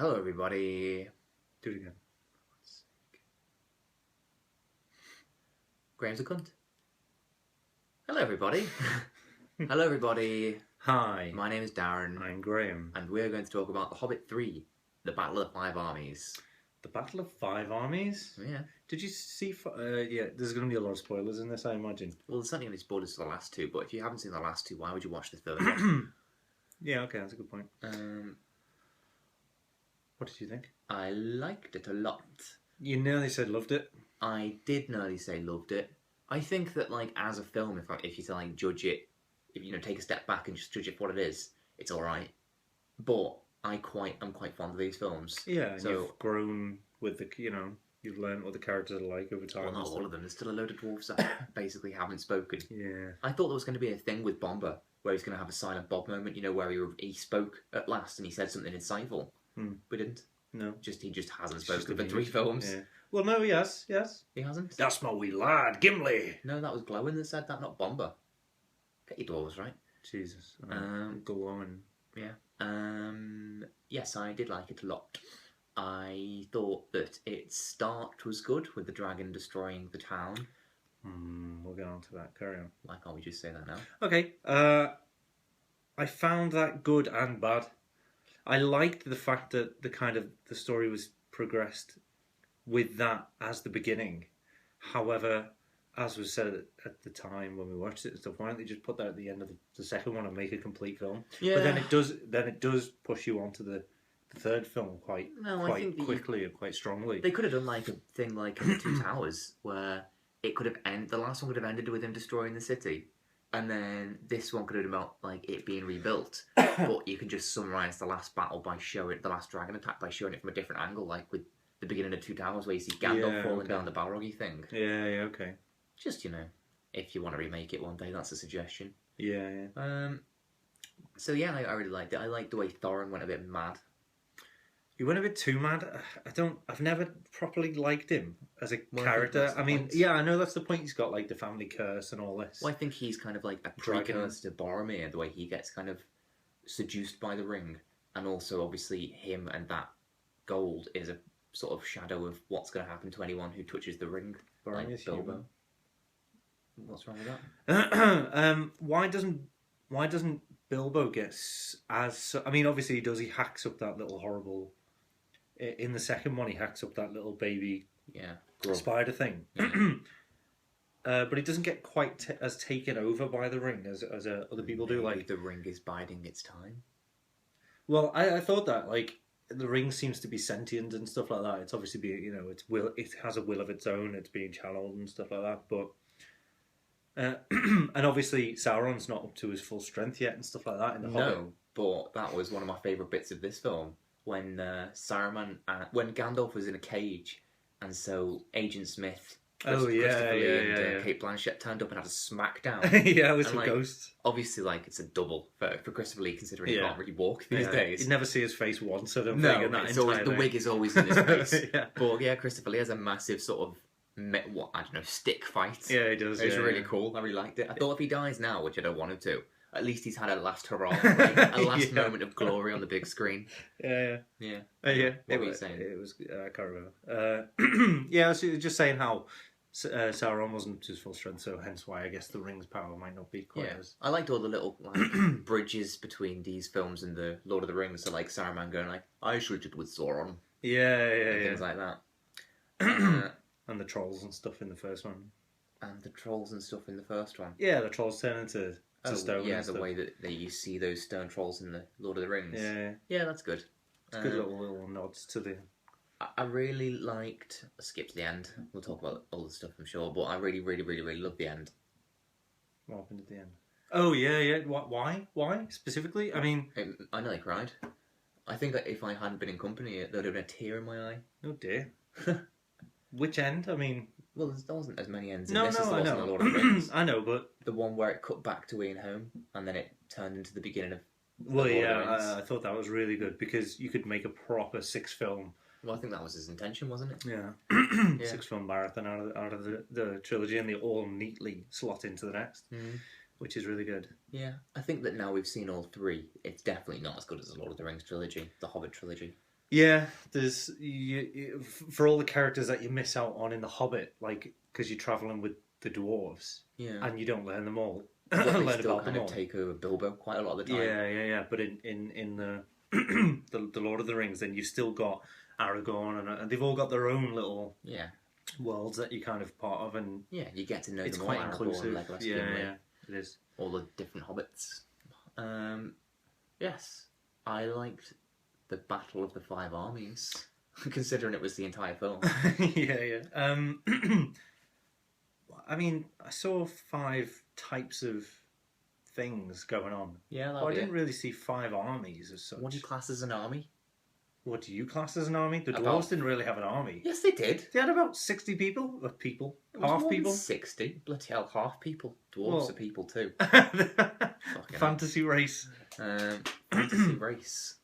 Hello, everybody. Do it again. Graham's a cunt. Hello, everybody. Hello, everybody. Hi. My name is Darren. I'm Graham. And we're going to talk about The Hobbit 3, The Battle of the Five Armies. The Battle of Five Armies? Yeah. Did you see... yeah, there's going to be a lot of spoilers in this, I imagine. Well, there's certainly going to be spoilers for the last two, but if you haven't seen the last two, why would you watch the third one? Yeah, okay, that's a good point. What did you think? I liked it a lot. You nearly said loved it. I did nearly say loved it. I think that, like, as a film, if you to, like, judge it, if you take a step back and just judge it for what it is, it's alright. But I'm quite fond of these films. Yeah, so you've grown with the, you've learned what the characters are like over time. Well, not all of them. There's still a load of dwarves that basically haven't spoken. Yeah. I thought there was going to be a thing with Bomber, where he's going to have a Silent Bob moment, where he spoke at last and he said something insightful. But didn't. No. He just hasn't spoken for 3 films. Yeah. Well, no, yes. He hasn't? That's my wee lad, Gimli. No, that was Glowin that said that, not Bomber. Get your dwarves right. Jesus. Glowin. Yeah. Yes, I did like it a lot. I thought that its start was good, with the dragon destroying the town. We'll get on to that. Carry on. Why can't we just say that now? Okay. I found that good and bad. I liked the fact that the story was progressed with that as the beginning. However, as was said at the time when we watched it and stuff, why don't they just put that at the end of the second one and make a complete film? Yeah. But then it does push you onto the third film quite quickly and quite strongly. They could have done like a thing like in the Two Towers, where it could have the last one could have ended with him destroying the city, and then this one could have been about like it being rebuilt. But you can just summarise the last battle by showing the last dragon attack by showing it from a different angle, like with the beginning of Two Towers, where you see Gandalf falling down the Balrogy thing. Yeah, okay. Just if you want to remake it one day, that's a suggestion. Yeah. So yeah, I really liked it. I liked the way Thorin went a bit mad. He went a bit too mad. I've never properly liked him as a character. I mean, point. yeah, I know that's the point. He's got like the family curse and all this. Well, I think he's kind of like a precursor to Boromir, the way he gets kind of seduced by the ring, and also obviously him and that gold is a sort of shadow of what's going to happen to anyone who touches the ring, like Bilbo. Human. What's wrong with that? Why doesn't Bilbo get as? I mean, obviously he does. He hacks up that little horrible. In the second one, he hacks up that little baby spider thing. Yeah. But he doesn't get quite as taken over by the ring as other people do. Like the ring is biding its time. Well, I thought that like the ring seems to be sentient and stuff like that. It's obviously it has a will of its own. It's being channeled and stuff like that. But and obviously Sauron's not up to his full strength yet and stuff like that in the Hobbit. No, but that was one of my favourite bits of this film when Saruman, when Gandalf was in a cage, and so Agent Smith. Christopher Lee and Kate Blanchett turned up and had a smackdown. With some ghosts. Obviously, it's a double for Christopher Lee, considering he can't really walk these days. You'd never see his face once, I don't no, think. It's always, the wig is always in his face. But yeah, Christopher Lee has a massive sort of stick fight. Yeah, he does. It's really cool. I really liked it. I thought if he dies now, which I don't want him to, at least he's had a last hurrah, a last moment of glory on the big screen. Yeah. What were you saying? It was I can't remember. I was just saying how Sauron wasn't to his full strength, so hence why I guess the ring's power might not be quite as... I liked all the little bridges between these films and the Lord of the Rings, so like Saruman going like, I should with Sauron. Things like that. And the trolls and stuff in the first one. And the trolls and stuff in the first one. Yeah, the trolls turn into stone. Yeah, the way that you see those stone trolls in the Lord of the Rings. Yeah, that's good. It's good little nods to the... I really liked... I skipped the end. We'll talk about all the stuff, I'm sure, but I really, really, really, really loved the end. What happened at the end? Oh, yeah. Why? Why, specifically? I mean... I nearly cried. I think that if I hadn't been in company, there would have been a tear in my eye. Oh, dear. Which end? I mean... Well, there wasn't as many ends in this as there was in the Lord of the Rings. I know, but... The one where it cut back to Ian Home, and then it turned into the beginning of Well, yeah, I thought that was really good, because you could make a proper 6-film... Well, I think that was his intention, wasn't it? Yeah. 6-film marathon out of the trilogy, and they all neatly slot into the next, which is really good. Yeah, I think that now we've seen all 3, it's definitely not as good as the Lord of the Rings trilogy, the Hobbit trilogy. Yeah, there's for all the characters that you miss out on in the Hobbit, like because you're traveling with the dwarves Yeah. and you don't learn them all. But they learn still about kind them of all. take over Bilbo quite a lot of the time. Yeah. But in the the Lord of the Rings, then you've still got Aragorn, and they've all got their own little Yeah. worlds that you're kind of part of, and Yeah, you get to know it's them quite all, inclusive. Aragorn, Legolas, Yeah, Gimli, yeah, it is. all the different hobbits. Yes, I liked the Battle of the Five Armies, considering it was the entire film. Yeah. I mean, I saw 5 types of things going on. Yeah, But I didn't really see 5 armies as such. What do you class as an army? What do you class as an army? The dwarves About- didn't really have an army. Yes, they did. They had about 60 people. It was Half more than people. 60. Bloody hell, half people. Dwarves Well- are people too. Fantasy race. Fantasy race.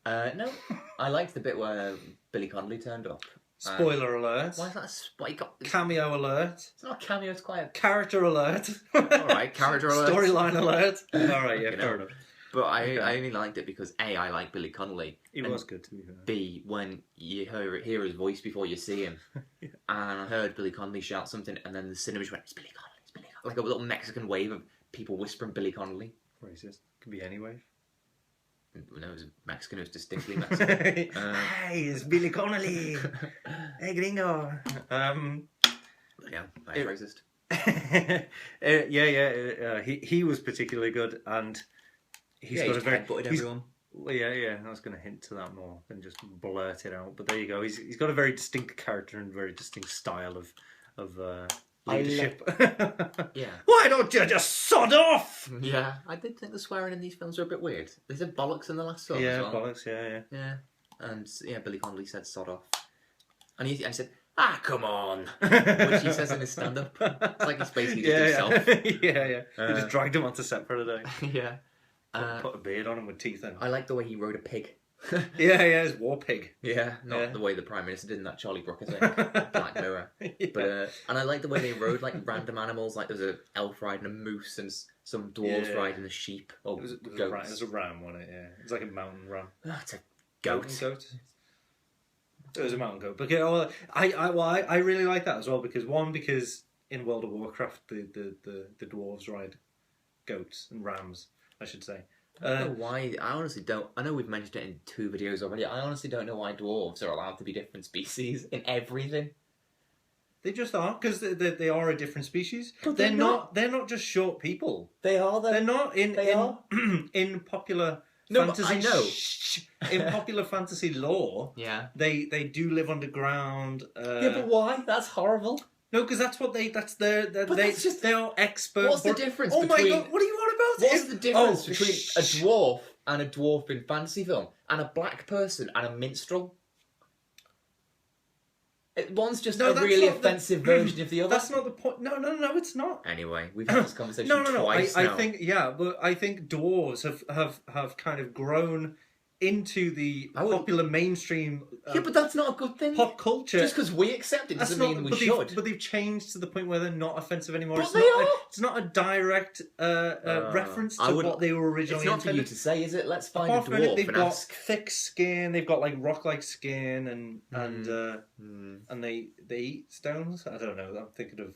No, I liked the bit where Billy Connolly turned up. Spoiler alert. Why is that a spike? Cameo alert. It's not a cameo, it's quite Character alert. Alright, character alert. Storyline alert. Alright, yeah, You fair know. enough. But I only liked it because A, I like Billy Connolly. He and was good to be fair. B, when you hear his voice before you see him. Yeah. And I heard Billy Connolly shout something, and then the cinema just went, it's Billy Connolly, it's Billy Connolly. Like a little Mexican wave of people whispering Billy Connolly. Racist. Could be any wave. No, it was Mexican, it was distinctly Mexican. Hey, it's Billy Connolly. Hey, gringo. Yeah, that's racist. He was particularly good, and he's got a very. headbutted he's- everyone. Well, yeah. I was going to hint to that more than just blurt it out. But there you go. He's got a very distinct character and very distinct style of leadership. Yeah. Why don't you just sod off? Yeah, I did think the swearing in these films were a bit weird. They said bollocks in the last film Yeah, as well. bollocks. Yeah. Yeah, and Billy Connolly said sod off. And I said, come on, which he says in his stand-up. It's like he's basically just himself. Yeah. He just dragged him onto set for a day. Yeah. Put a beard on him with teeth in. I like the way he rode a pig. Yeah, his war pig. Yeah, not the way the Prime Minister did in that Charlie Brooker thing, Black Mirror. Yeah. But and I like the way they rode like random animals. Like there's a elf riding a moose and some dwarves riding a sheep or It was goats. a ram, wasn't it? Yeah, it was like a mountain ram. It's a goat. Mountain goat. It was a mountain goat. But yeah, well, I really like that as well because in World of Warcraft the dwarves ride goats and rams, I should say. I don't know why. I honestly don't. I know we've mentioned it in 2 videos already. I honestly don't know why dwarves are allowed to be different species in everything. They just are because they are a different species. But they're they're not. They're not just short people. They are. They're not They are. in popular No, but fantasy. I know. In popular fantasy lore, Yeah. they do live underground. Yeah, but why? That's horrible. No, because that's what that's their But they that's just- they are experts. What's the difference Oh my between- god! What are you on about? What's the difference between a shh. dwarf and a dwarf in fantasy film, and a black person and a minstrel? One's just No, a that's really not the- offensive version of the other. That's not the point. No, it's not. Anyway, we've had this conversation No. twice now. I think but I think dwarves have kind of grown into the I would- popular mainstream Yeah, but that's not a good thing. pop culture. Just because we accept it That's doesn't mean we should. But they've changed to the point where they're not offensive anymore. But It's they not are. It's not a direct reference I to wouldn't- what they were It's originally not for you intended. to say, is it? Let's find Apart a from it, dwarf they've and got ask. thick skin. They've got like rock-like skin, and Mm. and they eat stones. I don't know. I'm thinking of.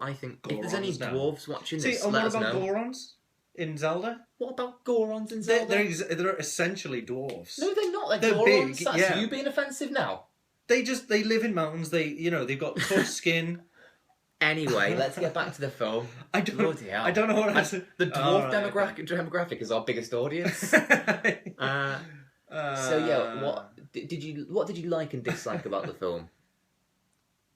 I think if there's any Gorons now. dwarves watching See, this, and let what us about know. Gorons in Zelda? What about Gorons in They're, Zelda? they're essentially dwarves. No, they're not. They're Gorons. big, That's yeah. you being offensive now. They live in mountains. They've got tough skin. Anyway, let's get back to the film. I don't Bloody hell. I don't know what else. The dwarf demographic is our biggest audience. So yeah, what did you like and dislike about the film?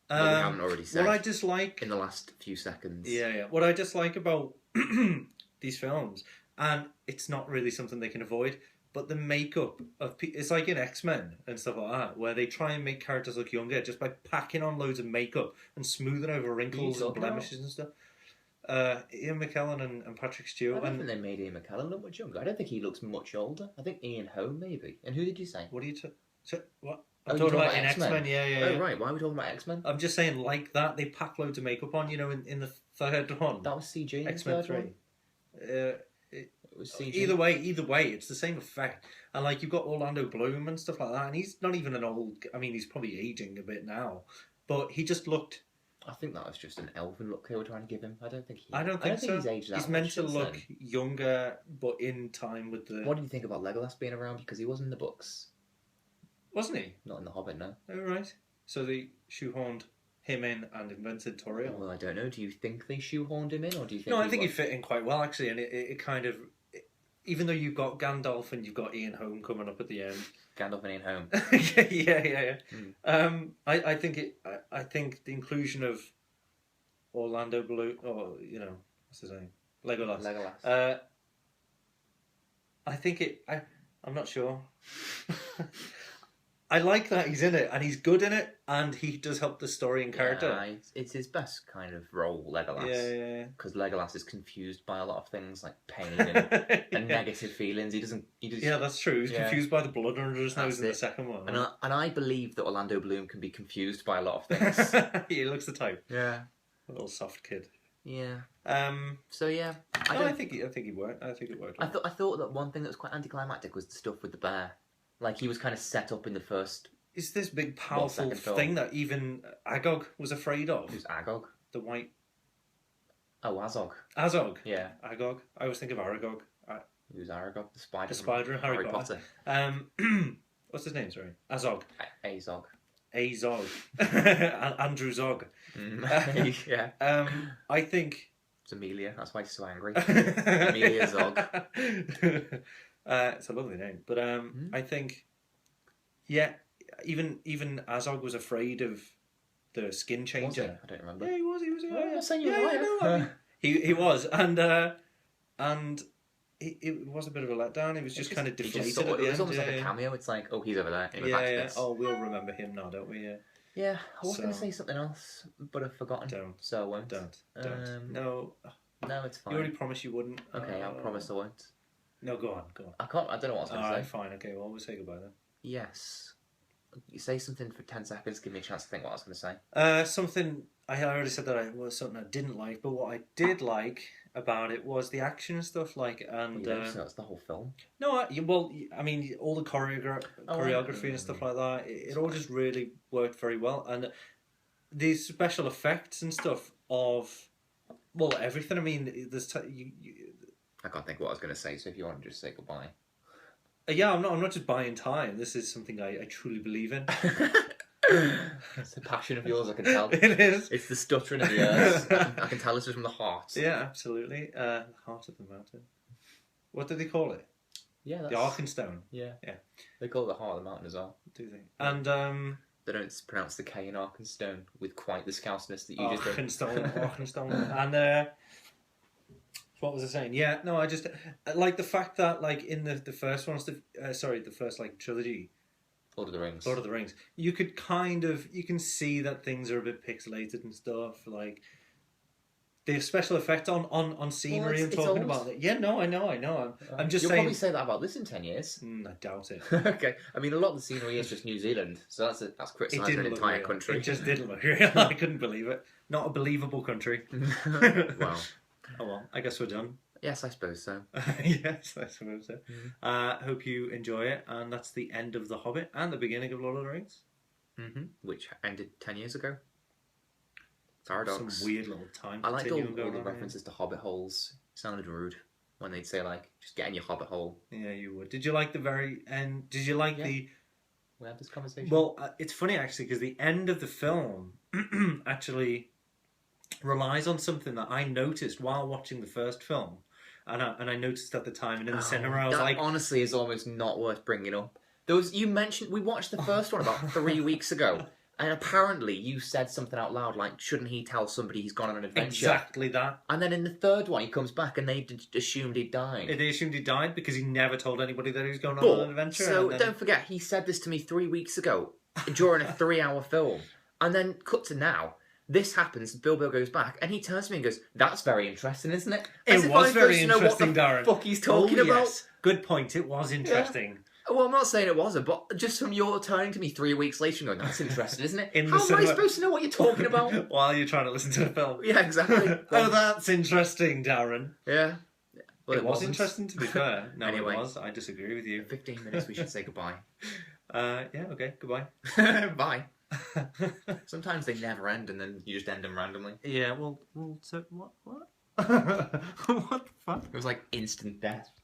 That we haven't already said What I dislike in the last few seconds. Yeah. What I dislike about these films, and it's not really something they can avoid, but the makeup of it's like in X-Men and stuff like that, where they try and make characters look younger just by packing on loads of makeup and smoothing over wrinkles and talking about? blemishes and stuff. Ian McKellen and Patrick I Stewart. don't And think they made Ian McKellen look much younger. I don't think he looks much older. I think Ian Holm maybe. And who did you say? what are you what? Oh, I'm you're talking talking about in about X-Men? X-Men. Yeah. Oh right, why are we talking about X-Men? I'm just saying, like that, they pack loads of makeup on. In the third one, That was CG in the X-Men third 3. one. was CG. Either way, it's the same effect. And like you've got Orlando Bloom and stuff like that, and he's not even an old. I mean, he's probably aging a bit now, but he just looked. I think that was just an elven look they were trying to give him. I don't think so. he's aged that He's much meant to since look then. younger, but in time with the. What do you think about Legolas being around? Because he wasn't in the books. Wasn't he? Not in the Hobbit, no. Oh right. So they shoehorned him in and invented Toriel. Well, I don't know. Do you think they shoehorned him in, or do you think? No, I think he fit in quite well actually, and it kind of. Even though you've got Gandalf and you've got Ian Holm coming up at the end. Gandalf and Ian Holm. yeah. I think the inclusion of Orlando Bloom, or what's his name, Legolas. I think I'm not sure. I like that he's in it, and he's good in it, and he does help the story and character. Yeah, it's his best kind of role, Legolas. Yeah. Because Legolas is confused by a lot of things like pain and negative feelings. He just. Yeah, that's true. He's confused by the blood under his nose in the second one. And I believe that Orlando Bloom can be confused by a lot of things. He looks the type. Yeah. A little soft kid. Yeah. So yeah. I think he worked. I think it worked. I thought that one thing that was quite anticlimactic was the stuff with the bear. Like, he was kind of set up in the first... Is this big, powerful thing that even Agog was afraid of? Who's Agog? The white... Oh, Azog. Azog? Yeah. Agog. I always think of Aragog. Who's Aragog? The spider. The spider in Harry Potter. What's his name, sorry? Azog. Azog. Azog. Andrew Zog. Yeah. I think... It's Amelia. That's why he's so angry. Amelia Zog. It's a lovely name, but I think, even Azog was afraid of the skin changer. I don't remember. Yeah, he was. I'm not saying you're right. He was, and it was a bit of a letdown. He was just kind of deflated at the end. It was almost like a cameo. It's like, oh, he's over there. Yeah. Oh, we'll remember him now, don't we? Yeah. Yeah, I was going to say something else, but I've forgotten. Don't. So I won't. Don't. No, it's fine. You already promised you wouldn't. Okay, I'll promise I won't. No, go on. I don't know what I was going to say. Fine, okay, well, we'll say goodbye then. Yes. You say something for 10 seconds, give me a chance to think what I was going to say. Something, I already said that it was something I didn't like, but what I did like about it was the action and stuff, and... so that's the whole film? No, I mean, all the choreography and stuff like that, it all just really worked very well, and these special effects and stuff of, well, everything, I mean, there's... I can't think what I was going to say, so if you want to just say goodbye. Yeah, I'm not just buying time. This is something I truly believe in. It's a passion of yours, I can tell. It is. It's the stuttering of the ears. I can tell this is from the heart. Yeah, absolutely. The heart of the mountain. What do they call it? Yeah, the Arkenstone. Yeah. They call it the heart of the mountain as well. Do they? And they don't pronounce the K in Arkenstone with quite the scoutness that you just did. Arkenstone. And what was I saying? Yeah, no, I just like the fact that, like, in the first one, the first trilogy, Lord of the Rings, you can see that things are a bit pixelated and stuff, like the special effect on scenery and talking about it. Yeah, no, I know. I'm just You'll saying. Probably say that about this in 10 years. I doubt it. Okay, I mean, a lot of the scenery is just New Zealand, so that's criticising an entire country. It just didn't look real. I couldn't believe it. Not a believable country. Wow. Oh well, I guess we're done. Yes, I suppose so. Yes, I suppose so. Hope you enjoy it, and that's the end of The Hobbit and the beginning of Lord of the Rings. Which ended 10 years ago. Paradox. Some weird little time. I liked all the references to Hobbit holes. It sounded rude when they'd say, like, just get in your Hobbit hole. Yeah, you would. Did you like the very end? Did you like the... We had this conversation. Well, it's funny, actually, because the end of the film actually relies on something that I noticed while watching the first film, and I noticed at the time, and in the cinema I was that like, honestly is almost not worth bringing up. You mentioned we watched the first one about 3 weeks ago, and apparently you said something out loud like, shouldn't he tell somebody he's gone on an adventure? Exactly that. And then in the third one he comes back and they assumed he died. They assumed he died because he never told anybody that he was going on an adventure. So don't forget, he said this to me 3 weeks ago during a 3-hour film, and then cut to now. This happens, Bilbo goes back, and he turns to me and goes, "That's very interesting, isn't it?" As it was very interesting, Darren. Fuck he's talking about. Yes. Good point, it was interesting. Yeah. Well, I'm not saying it wasn't, but just from your turning to me 3 weeks later and going, "That's interesting, isn't it?" How am I supposed to know what you're talking about? While you're trying to listen to the film. Yeah, exactly. Oh, that's interesting, Darren. Yeah. Well, it was wasn't. interesting, to be fair. No, Anyway. it was. I disagree with you. In 15 minutes, we should say goodbye. Yeah, okay, goodbye. Bye. Sometimes they never end, and then you just end them randomly. Yeah, well, so what? What the fuck? It was like instant death.